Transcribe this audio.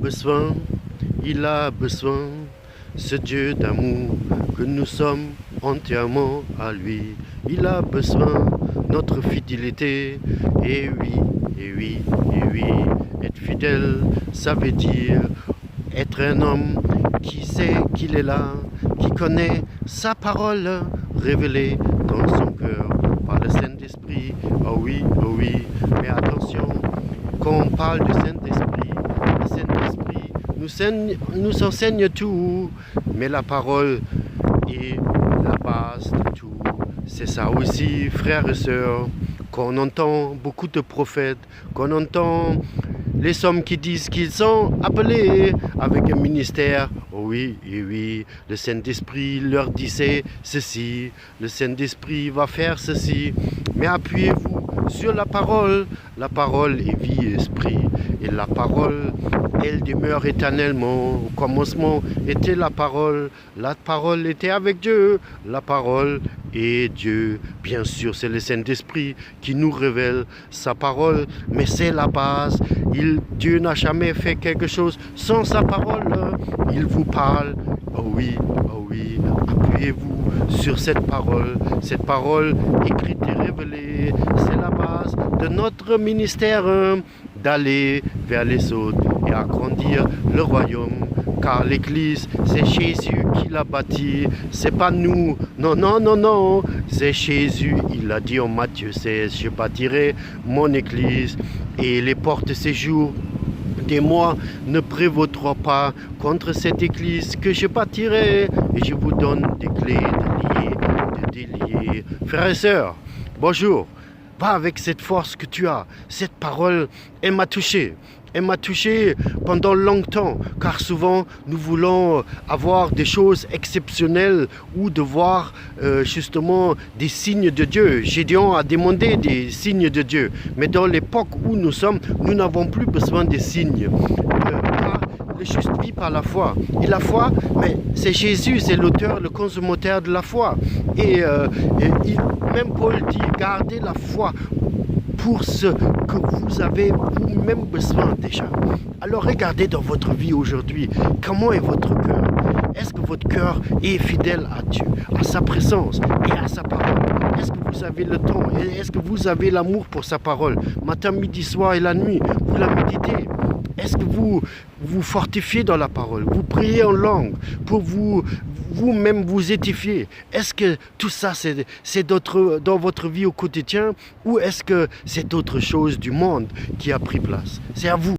besoin, il a besoin, ce Dieu d'amour, que nous sommes entièrement à lui. Il a besoin notre fidélité, et oui, et oui, et oui, être fidèle, ça veut dire être un homme qui sait qu'il est là, qui connaît sa parole révélée dans son cœur par le Saint-Esprit. Oh oui, mais attention, quand on parle du Saint-Esprit, le Saint-Esprit nous enseigne tout, mais la parole est la base de tout. C'est ça aussi, frères et sœurs, qu'on entend beaucoup de prophètes, qu'on entend les hommes qui disent qu'ils sont appelés avec un ministère. Oh oui, et oui, le Saint-Esprit leur disait ceci, le Saint-Esprit va faire ceci, mais appuyez-vous sur la parole est vie et esprit, et la parole, elle demeure éternellement. Au commencement était la parole était avec Dieu, la parole est Dieu. Bien sûr, c'est le Saint-Esprit qui nous révèle sa parole, mais c'est la base. Dieu n'a jamais fait quelque chose sans sa parole. Il vous parle. Oh oui, appuyez-vous sur cette parole écrite et révélée. C'est la base de notre ministère, d'aller vers les autres et agrandir le royaume. Car l'Église, c'est Jésus qui l'a bâti, c'est pas nous. Non, c'est Jésus. Il a dit en Matthieu 16, je bâtirai mon Église et les portes de séjour des mois ne prévaudront pas contre cette Église que je bâtirai, et je vous donne des clés de lier, de délier. Frères et sœurs, bonjour. Va avec cette force que tu as. Cette parole, elle m'a touché. Elle m'a touché pendant longtemps, car souvent nous voulons avoir des choses exceptionnelles ou de voir justement des signes de Dieu. Gédéon a demandé des signes de Dieu, mais dans l'époque où nous sommes, nous n'avons plus besoin des signes. Le juste vit par la foi. Et la foi, mais c'est Jésus, c'est l'auteur, le consommateur de la foi. Et même Paul dit, gardez la foi pour ce que vous avez vous-même besoin déjà. Alors regardez dans votre vie aujourd'hui, comment est votre cœur? Est-ce que votre cœur est fidèle à Dieu, à sa présence et à sa parole? Est-ce que vous avez le temps? Est-ce que vous avez l'amour pour sa parole? Matin, midi, soir et la nuit, vous la méditez? Est-ce que vous vous fortifiez dans la parole? Vous priez en langue pour vous-même vous édifier? Est-ce que tout ça, c'est dans votre vie au quotidien, ou est-ce que c'est autre chose du monde qui a pris place? C'est à vous.